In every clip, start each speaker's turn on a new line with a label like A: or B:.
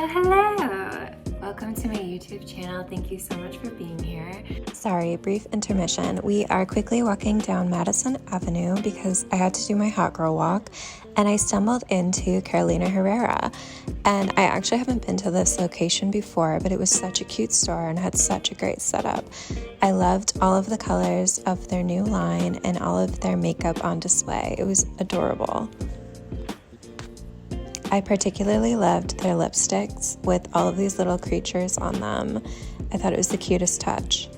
A: Hello! Welcome to my YouTube channel. Thank you so much for being here.
B: Sorry, brief intermission. We are quickly walking down Madison Avenue because I had to do my hot girl walk and I stumbled into Carolina Herrera. And I actually haven't been to this location before, but it was such a cute store and had such a great setup. I loved all of the colors of their new line and all of their makeup on display. It was adorable. I particularly loved their lipsticks with all of these little creatures on them. I thought it was the cutest touch.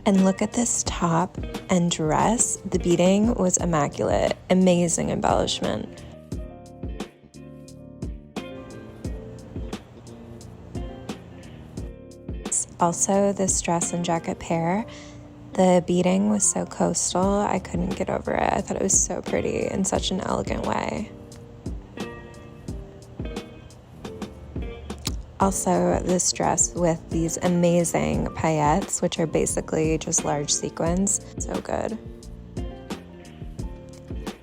B: And look at this top and dress. The beading was immaculate. Amazing embellishment. Also, this dress and jacket pair. The beading was so coastal, I couldn't get over it. I thought it was so pretty in such an elegant way. Also, this dress with these amazing paillettes, which are basically just large sequins. So good.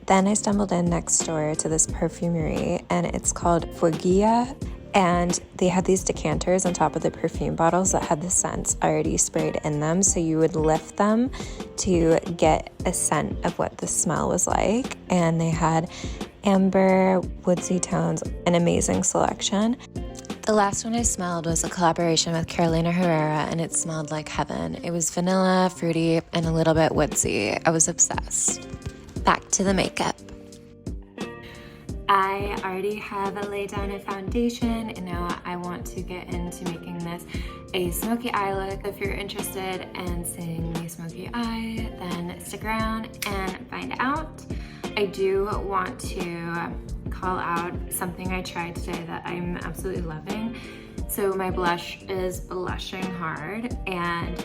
B: Then I stumbled in next door to this perfumery, and it's called Fueguilla. And they had these decanters on top of the perfume bottles that had the scents already sprayed in them. So you would lift them to get a scent of what the smell was like. And they had amber, woodsy tones, an amazing selection. The last one I smelled was a collaboration with Carolina Herrera, and it smelled like heaven. It was vanilla, fruity, and a little bit woodsy. I was obsessed. Back to the makeup.
A: I already have laid down a foundation and now I want to get into making this a smoky eye look. If you're interested in seeing me smoky eye, then stick around and find out. I do want to call out something I tried today that I'm absolutely loving. So my blush is blushing hard, and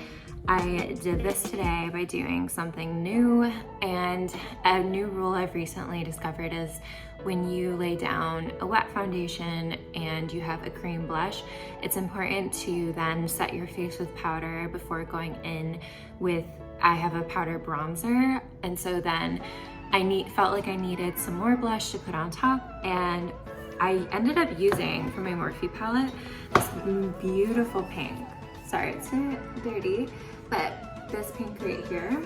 A: I did this today by doing something new, and a new rule I've recently discovered is when you lay down a wet foundation and you have a cream blush, it's important to then set your face with powder before going in with, I have a powder bronzer, and so then felt like I needed some more blush to put on top, and I ended up using, for my Morphe palette, this beautiful pink. Sorry, it's dirty, but this pink right here,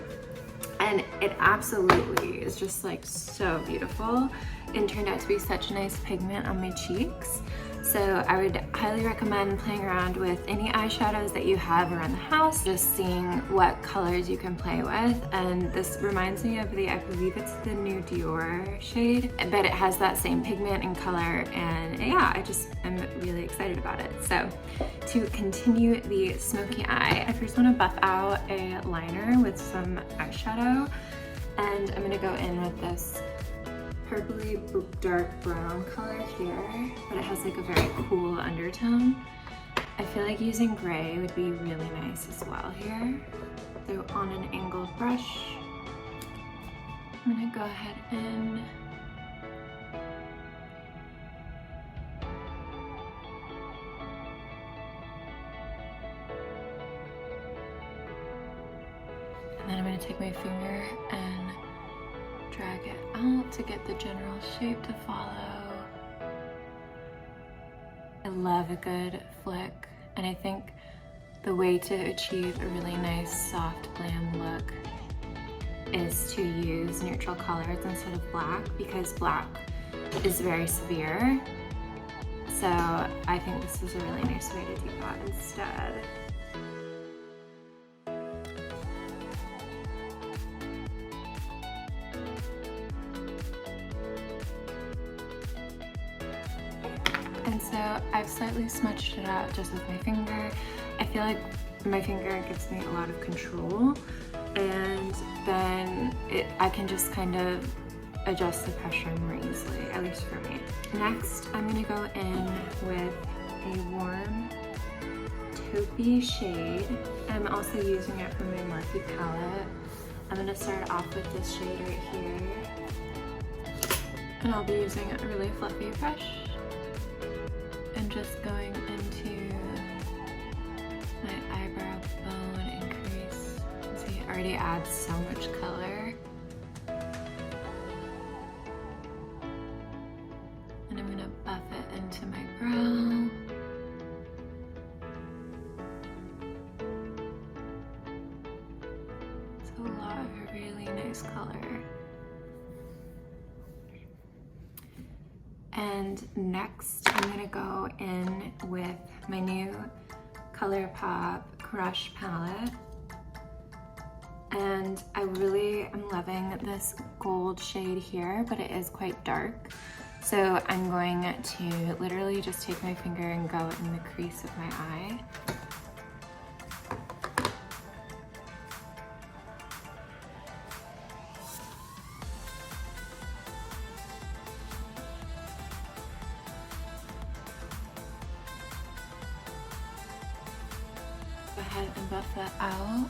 A: and it absolutely is just like so beautiful and turned out to be such a nice pigment on my cheeks. So I would highly recommend playing around with any eyeshadows that you have around the house, just seeing what colors you can play with. And this reminds me of I believe it's the new Dior shade, but it has that same pigment and color, and yeah, I'm really excited about it. So to continue the smoky eye, I first want to buff out a liner with some eyeshadow, and I'm gonna go in with this purpley dark brown color here, but it has like a very cool undertone. I feel like using gray would be really nice as well here. So on an angled brush, I'm gonna go ahead and then I'm gonna take my finger and drag it out to get the general shape to follow. I love a good flick, and I think the way to achieve a really nice soft glam look is to use neutral colors instead of black, because black is very severe. So I think this is a really nice way to do that instead. And so I've slightly smudged it out just with my finger. I feel like my finger gives me a lot of control, and then I can just kind of adjust the pressure more easily, at least for me. Next, I'm gonna go in with a warm taupey shade. I'm also using it from my Morphe palette. I'm gonna start off with this shade right here, and I'll be using a really fluffy brush. And just going into my eyebrow bone and crease. See, it already adds so much color. I'm gonna buff it into my brow. It's a lot of a really nice color. And next, I'm gonna go in with my new ColourPop Crush palette. And I really am loving this gold shade here, but it is quite dark. So I'm going to literally just take my finger and go in the crease of my eye. Go ahead and buff that out.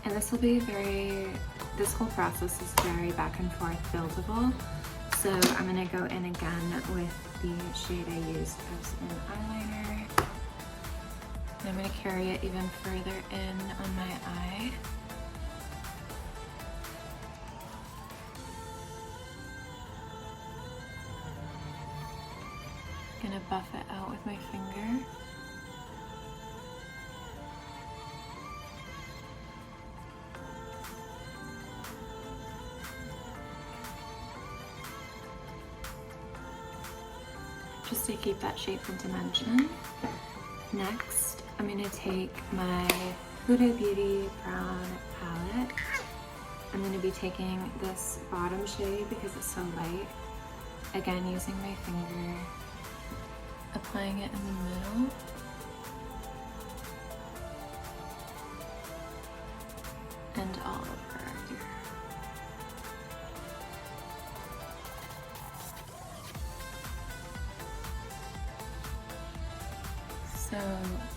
A: And this will be this whole process is very back and forth buildable. So I'm gonna go in again with the shade I used as an eyeliner. And I'm gonna carry it even further in on my eye. Gonna buff it out with my finger. Just to keep that shape and dimension. Next, I'm gonna take my Huda Beauty Brown palette. I'm gonna be taking this bottom shade because it's so light. Again, using my finger, applying it in the middle. And all over here.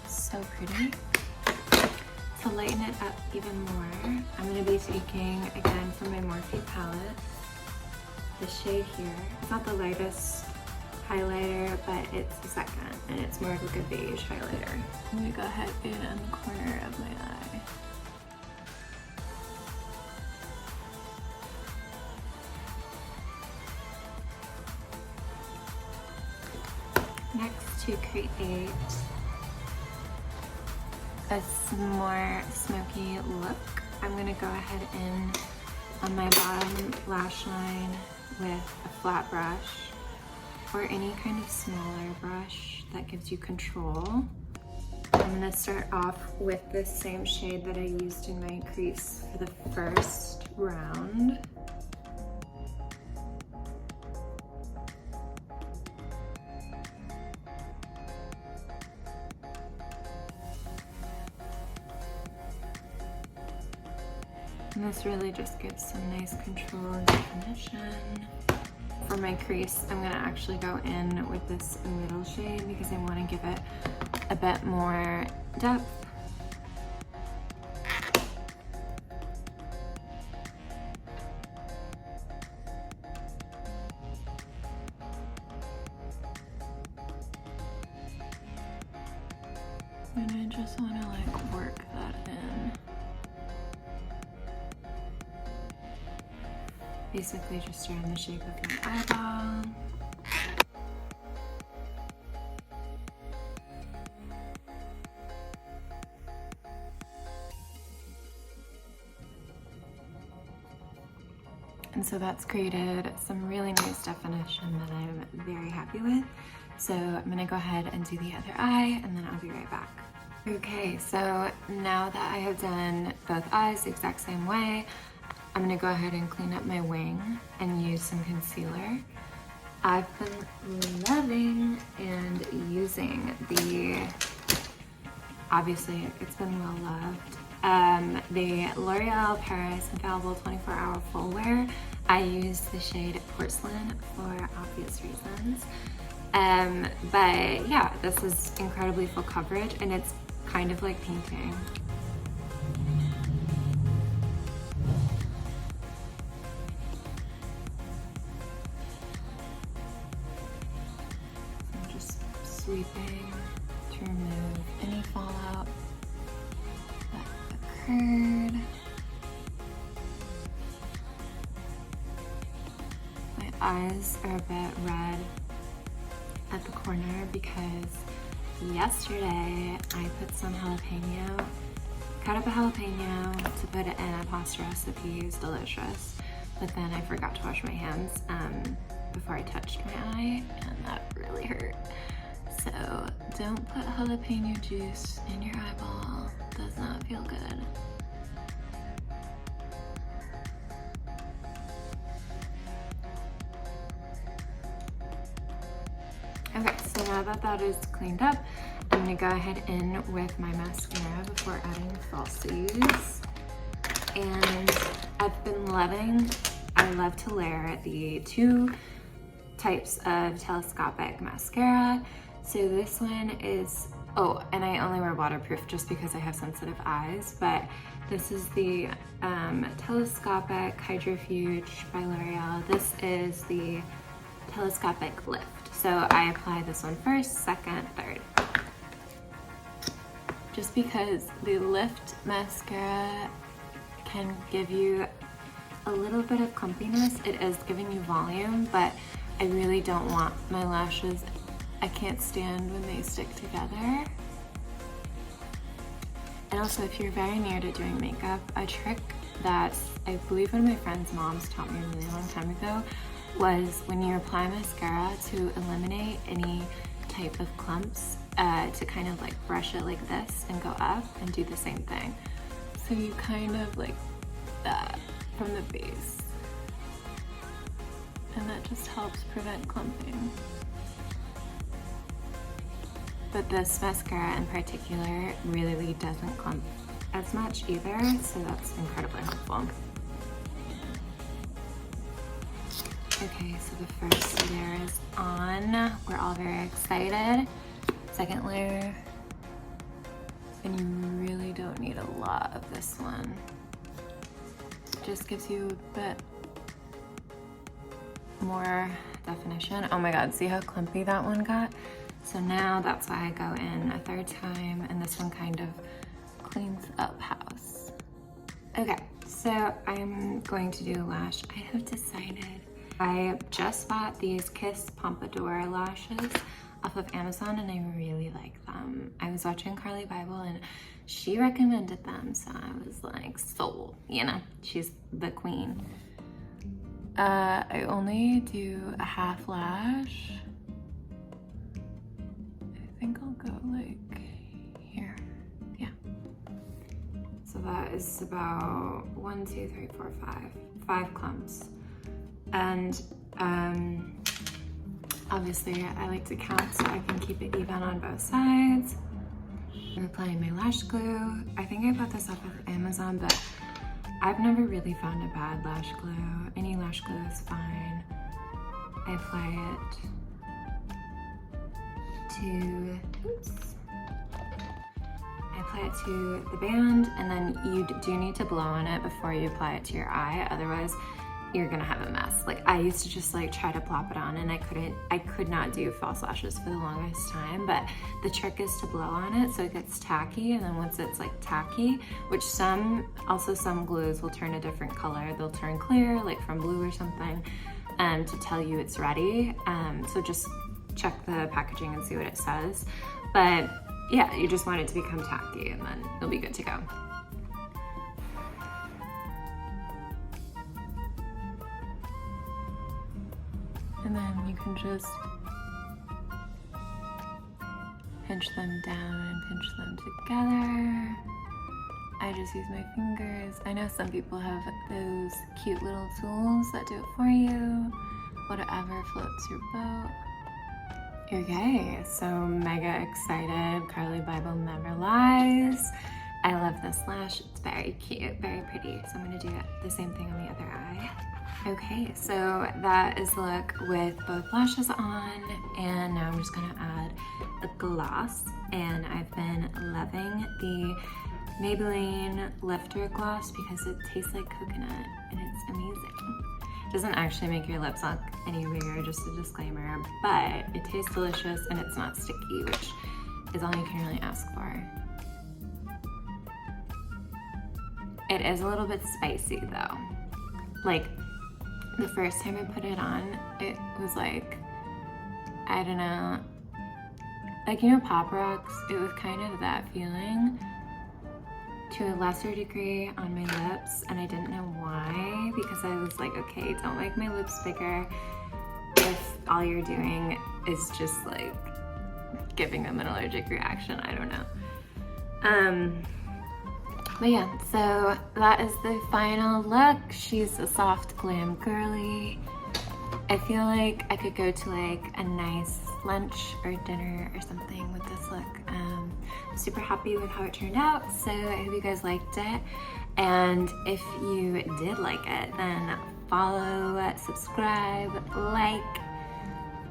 A: So pretty. To lighten it up even more, I'm going to be taking, again, from my Morphe palette, the shade here. It's not the lightest highlighter, but it's the second, and it's more of like a beige highlighter. I'm going to go ahead and on the corner of my eye. Next, to create a more smoky look, I'm gonna go ahead in on my bottom lash line with a flat brush or any kind of smaller brush that gives you control. I'm gonna start off with this same shade that I used in my crease for the first round. And this really just gives some nice control and definition. For my crease, I'm gonna actually go in with this middle shade because I wanna give it a bit more depth. And I just wanna like work that in. Basically just around the shape of my eyeball. And so that's created some really nice definition that I'm very happy with. So I'm gonna go ahead and do the other eye and then I'll be right back. Okay, so now that I have done both eyes the exact same way, I'm gonna go ahead and clean up my wing and use some concealer. I've been loving and using obviously it's been well loved, the L'Oreal Paris Infallible 24-Hour Full Wear. I use the shade Porcelain for obvious reasons. But yeah, this is incredibly full coverage and it's kind of like painting. Sweeping to remove any fallout that occurred. eyes are a bit red at the corner because yesterday I put some jalapeno, cut up a jalapeno to put it in a pasta recipe. It's delicious. But then I forgot to wash my hands before I touched my eye, and that really hurt. So don't put jalapeno juice in your eyeball. Does not feel good. Okay, so now that that is cleaned up, I'm gonna go ahead in with my mascara before adding falsies. And I've been loving, I love to layer the two types of telescopic mascara. So this one is, oh, and I only wear waterproof just because I have sensitive eyes, but this is the Telescopic Hydrofuge by L'Oreal. This is the Telescopic Lift. So I apply this one first, second, third. Just because the Lift mascara can give you a little bit of clumpiness. It is giving you volume, but I really don't want my lashes, I can't stand when they stick together. And also, if you're very new to doing makeup, a trick that I believe one of my friend's moms taught me a really long time ago was when you apply mascara to eliminate any type of clumps, to kind of like brush it like this and go up and do the same thing. So you kind of like that from the base. And that just helps prevent clumping. But this mascara in particular really doesn't clump as much either, so that's incredibly helpful. Okay, so the first layer is on. We're all very excited. Second layer, and you really don't need a lot of this one. Just gives you a bit more definition. Oh my God, see how clumpy that one got? So now that's why I go in a third time, and this one kind of cleans up house. Okay, so I'm going to do a lash. I have decided. I just bought these Kiss Pompadour lashes off of Amazon, and I really like them. I was watching Carly Bible and she recommended them, so I was like, sold, you know, she's the queen. I only do a half lash. I think I'll go like here, yeah. So that is about 1, 2, 3, 4, 5 clumps. And obviously I like to count so I can keep it even on both sides. I'm applying my lash glue. I think I bought this off of Amazon, but I've never really found a bad lash glue. Any lash glue is fine. I apply it to, oops. I apply it to the band, and then you do need to blow on it before you apply it to your eye, otherwise you're gonna have a mess. Like I used to just like try to plop it on, and I could not do false lashes for the longest time, but the trick is to blow on it so it gets tacky, and then once it's like tacky, which some glues will turn a different color, they'll turn clear, like from blue or something, to tell you it's ready. So just check the packaging and see what it says. But yeah, you just want it to become tacky, and then you'll be good to go. And then you can just pinch them down and pinch them together. I just use my fingers. I know some people have those cute little tools that do it for you. Whatever floats your boat. Okay, so mega excited. Carly Bible never lies. I love this lash. It's very cute, very pretty. So I'm gonna do the same thing on the other eye. Okay, so that is the look with both lashes on, and now I'm just gonna add a gloss, and I've been loving the Maybelline Lifter Gloss because it tastes like coconut, and it's amazing. It doesn't actually make your lips look any bigger, just a disclaimer, but it tastes delicious and it's not sticky, which is all you can really ask for. It is a little bit spicy though. Like, the first time I put it on, it was like, I don't know, like, you know, Pop Rocks? It was kind of that feeling to a lesser degree on my lips, and I didn't know why, because I was like, okay, don't make my lips bigger if all you're doing is just like giving them an allergic reaction. I don't know. But yeah, so that is the final look. She's a soft glam girly. I feel like I could go to like a nice lunch or dinner or something with this look. I'm super happy with how it turned out, so I hope you guys liked it. And if you did like it, then follow, subscribe, like,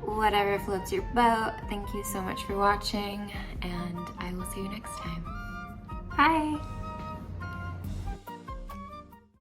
A: whatever floats your boat. Thank you so much for watching, and I will see you next time. Bye!